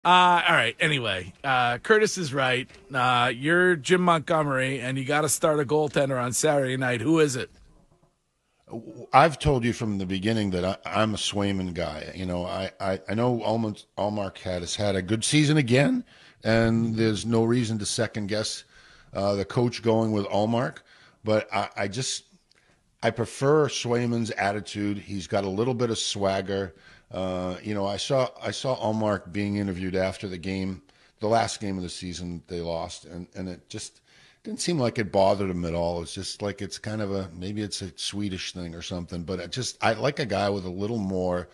All right. Anyway, Curtis is right. You're Jim Montgomery, and you got to start a goaltender on Saturday night. Who is it? I've told you from the beginning that I'm a Swayman guy. You know, I know Allmark has had a good season again, and there's no reason to second guess the coach going with Allmark. But I prefer Swayman's attitude. He's got a little bit of swagger. I saw Allmark being interviewed after the game, the last game of the season they lost, and it just didn't seem like it bothered him at all. It's just like it's kind of maybe it's a Swedish thing or something. But I like a guy with a little more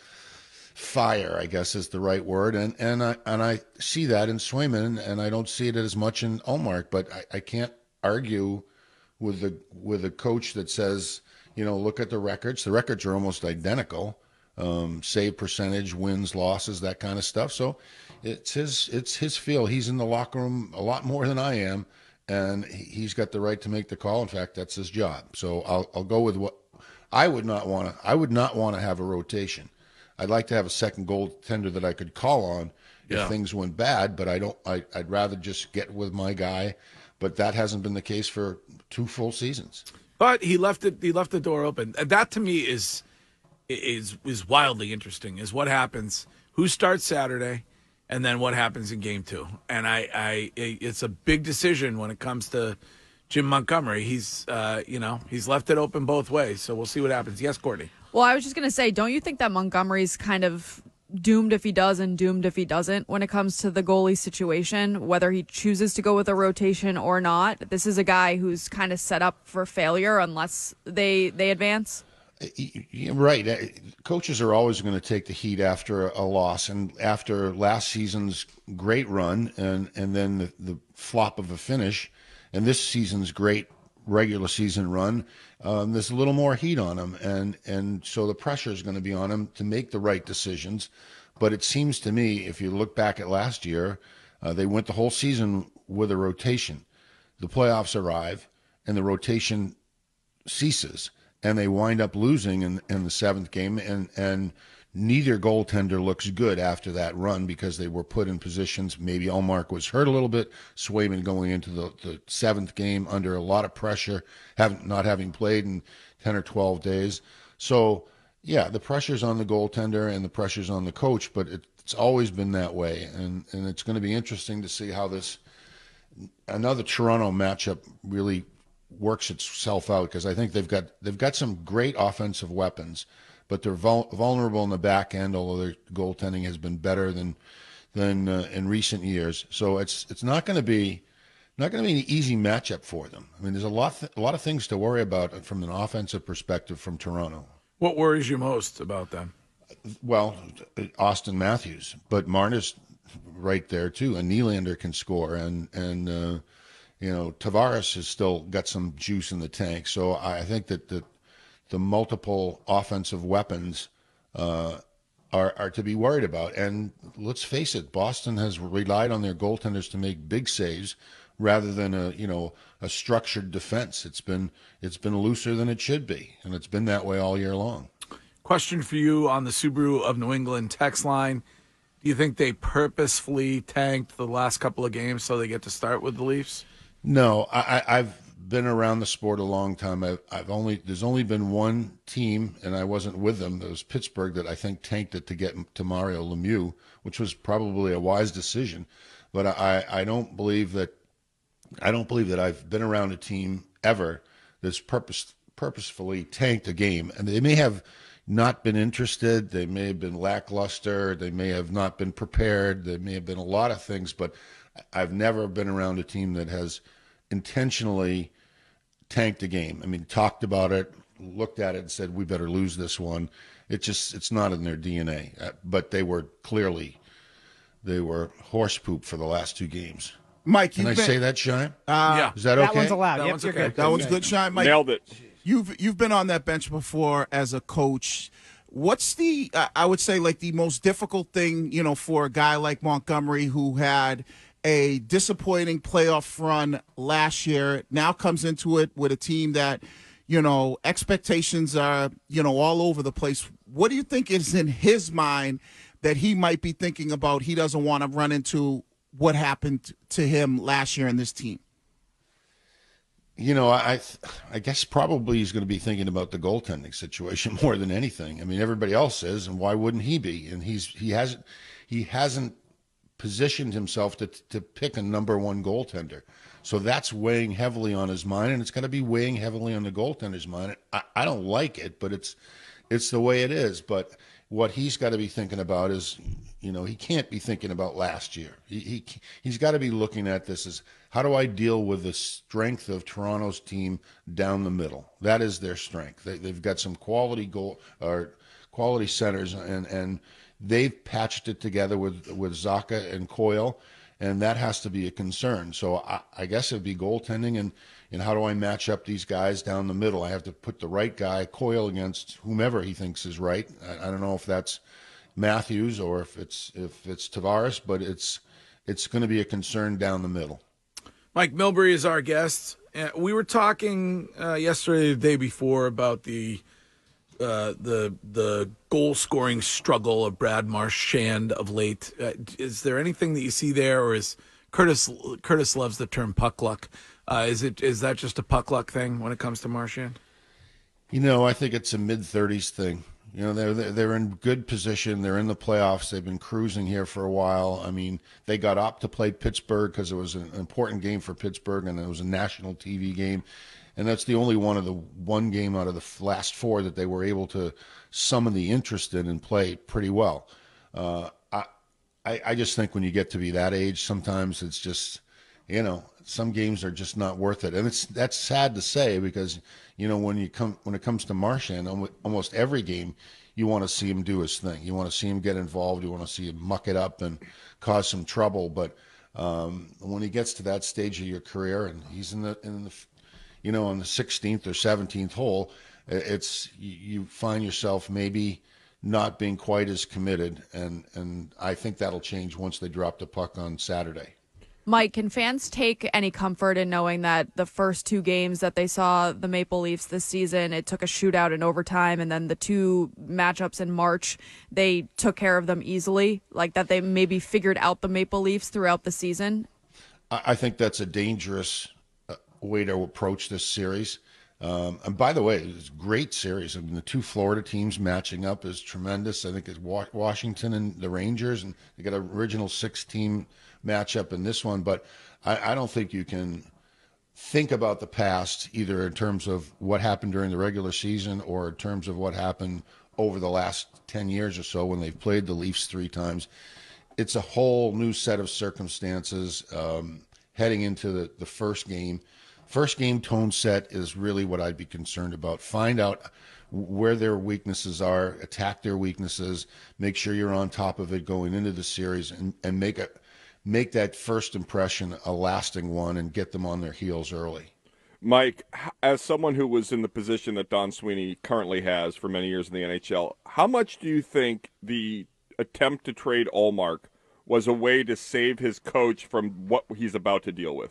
fire, I guess is the right word, and I see that in Swayman, and I don't see it as much in Allmark. But I can't argue with a coach that says, look at the records. The records are almost identical. Save percentage, wins, losses, that kind of stuff. So it's his feel. He's in the locker room a lot more than I am, and he's got the right to make the call. In fact, that's his job. So I'll go with what I would not want to. I would not want to have a rotation. I'd like to have a second goaltender that I could call on if things went bad, but I don't. I'd rather just get with my guy. But that hasn't been the case for 2 full seasons. But he left the door open. That to me is wildly interesting. Is what happens, who starts Saturday, and then what happens in game 2. And it's a big decision when it comes to Jim Montgomery. He's left it open both ways. So we'll see what happens. Yes, Courtney. Well, I was just going to say, don't you think that Montgomery's kind of doomed if he does and doomed if he doesn't when it comes to the goalie situation, whether he chooses to go with a rotation or not? This is a guy who's kind of set up for failure unless they advance. You're right. Coaches are always going to take the heat after a loss, and after last season's great run and then the flop of a finish, and this season's great regular season run, there's a little more heat on him, and so the pressure is going to be on him to make the right decisions. But it seems to me, if you look back at last year, they went the whole season with a rotation. The playoffs arrive, and the rotation ceases, and they wind up losing in the 7th game, and neither goaltender looks good after that run because they were put in positions. Maybe Allmark was hurt a little bit. Swayman going into the 7th game under a lot of pressure, not having played in 10 or 12 days. So, yeah, the pressure's on the goaltender and the pressure's on the coach, but it's always been that way. And it's going to be interesting to see how another Toronto matchup really works itself out, because I think they've got some great offensive weapons, but they're vulnerable in the back end, although their goaltending has been better than in recent years. So it's not going to be an easy matchup for them. I mean, there's a lot of things to worry about from an offensive perspective from Toronto. What worries you most about them? Well, Austin Matthews, but Marner's right there too, and Nylander can score, and Tavares has still got some juice in the tank. So I think that the multiple offensive weapons are to be worried about. And let's face it, Boston has relied on their goaltenders to make big saves rather than a structured defense. It's been looser than it should be, and it's been that way all year long. Question for you on the Subaru of New England text line. Do you think they purposefully tanked the last couple of games so they get to start with the Leafs? No, I've been around the sport a long time. There's only been one team, and I wasn't with them. It was Pittsburgh that I think tanked it to get to Mario Lemieux, which was probably a wise decision. But I don't believe that I've been around a team ever that's purposefully tanked a game. And they may have not been interested. They may have been lackluster. They may have not been prepared. There may have been a lot of things, but I've never been around a team that has intentionally tanked a game. I mean, talked about it, looked at it and said, we better lose this one. It's not in their DNA. But they were horse poop for the last 2 games. Mike, can I say that, Shine? Yeah. Is that okay? That one's allowed. That Yep, one's you're okay. good. That one's good, Shine. Mike, Nailed it. You've been on that bench before as a coach. What's the I would say like the most difficult thing, for a guy like Montgomery who had a disappointing playoff run last year, now comes into it with a team that, expectations are, all over the place. What do you think is in his mind that he might be thinking about he doesn't want to run into what happened to him last year in this team? I guess probably he's going to be thinking about the goaltending situation more than anything. I mean, everybody else is, and why wouldn't he be? And he hasn't positioned himself to pick a number one goaltender. So that's weighing heavily on his mind, and it's going to be weighing heavily on the goaltender's mind. I don't like it, but it's the way it is. But what he's got to be thinking about is, he can't be thinking about last year. He's got to be looking at this as, how do I deal with the strength of Toronto's team down the middle? That is their strength. They've got some quality quality centers, and they've patched it together with Zacha and Coyle, and that has to be a concern. So I guess it'd be goaltending, and how do I match up these guys down the middle? I have to put the right guy, Coyle, against whomever he thinks is right. I don't know if that's Matthews or if it's Tavares, but it's going to be a concern down the middle. Mike Milbury is our guest. We were talking yesterday, the day before, about the goal scoring struggle of Brad Marchand of late. Is there anything that you see there, or is Curtis loves the term puck luck? Is that just a puck luck thing when it comes to Marchand? I think it's a mid-30s thing. They're in good position. They're in the playoffs. They've been cruising here for a while. I mean, they got up to play Pittsburgh because it was an important game for Pittsburgh, and it was a national TV game. And that's the only one game out of the last four that they were able to summon the interest in and play pretty well. I just think when you get to be that age, sometimes it's just, some games are just not worth it. And that's sad to say, because, when it comes to Marchand, almost every game, you want to see him do his thing. You want to see him get involved. You want to see him muck it up and cause some trouble. But when he gets to that stage of your career and he's on the 16th or 17th hole, you find yourself maybe not being quite as committed, and I think that'll change once they drop the puck on Saturday. Mike, can fans take any comfort in knowing that the first two games that they saw the Maple Leafs this season, it took a shootout in overtime, and then the two matchups in March, they took care of them easily, like that they maybe figured out the Maple Leafs throughout the season? I think that's a dangerous way to approach this series. And by the way, it's a great series. I mean, the two Florida teams matching up is tremendous. I think it's Washington and the Rangers, and they got an original 6-team matchup in this one. But I don't think you can think about the past either in terms of what happened during the regular season or in terms of what happened over the last 10 years or so when they've played the Leafs 3 times. It's a whole new set of circumstances heading into the first game. First game tone set is really what I'd be concerned about. Find out where their weaknesses are, attack their weaknesses, make sure you're on top of it going into the series, and make that first impression a lasting one and get them on their heels early. Mike, as someone who was in the position that Don Sweeney currently has for many years in the NHL, how much do you think the attempt to trade Ullmark was a way to save his coach from what he's about to deal with?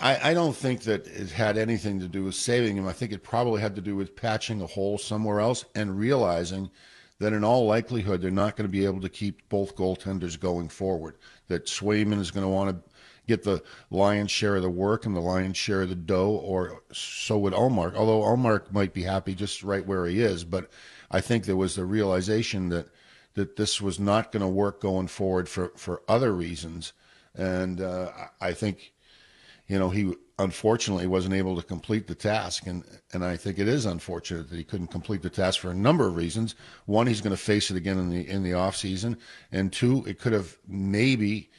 I don't think that it had anything to do with saving him. I think it probably had to do with patching a hole somewhere else and realizing that in all likelihood they're not going to be able to keep both goaltenders going forward, that Swayman is going to want to get the lion's share of the work and the lion's share of the dough, or so would Ullmark, although Ullmark might be happy just right where he is. But I think there was the realization that this was not going to work going forward for other reasons. And I think, he unfortunately wasn't able to complete the task, and I think it is unfortunate that he couldn't complete the task for a number of reasons. One, he's going to face it again in the off season, and two, it could have maybe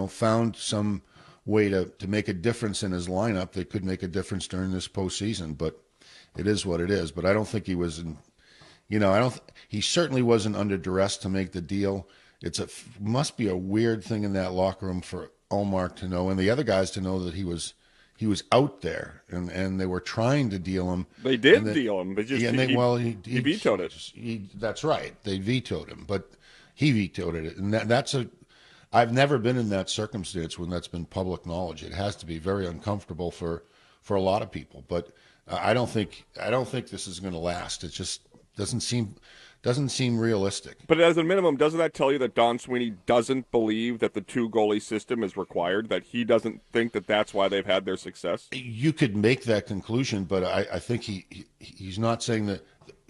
found some way to make a difference in his lineup that could make a difference during this postseason. But it is what it is. But I don't think he was he certainly wasn't under duress to make the deal. Must be a weird thing in that locker room for Ullmark to know, and the other guys to know that he was out there, and they were trying to deal him. They did deal him, but just he vetoed it. That's right. They vetoed him, but he vetoed it, and I've never been in that circumstance when that's been public knowledge. It has to be very uncomfortable for a lot of people. But I don't think this is going to last. It just doesn't seem doesn't seem realistic. But as a minimum, doesn't that tell you that Don Sweeney doesn't believe that the 2-goalie system is required, that he doesn't think that that's why they've had their success? You could make that conclusion, but I think he's not saying that.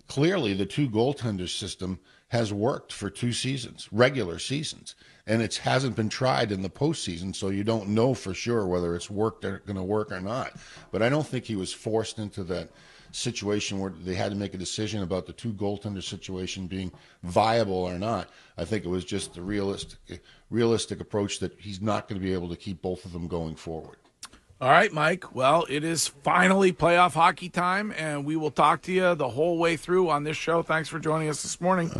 Clearly, the 2-goaltender system has worked for 2 seasons, regular seasons, and it hasn't been tried in the postseason, so you don't know for sure whether it's going to work or not. But I don't think he was forced into that situation where they had to make a decision about the 2-goaltender situation being viable or not. I think it was just the realistic approach that he's not going to be able to keep both of them going forward. All right, Mike. Well, it is finally playoff hockey time, and we will talk to you the whole way through on this show. Thanks for joining us this morning.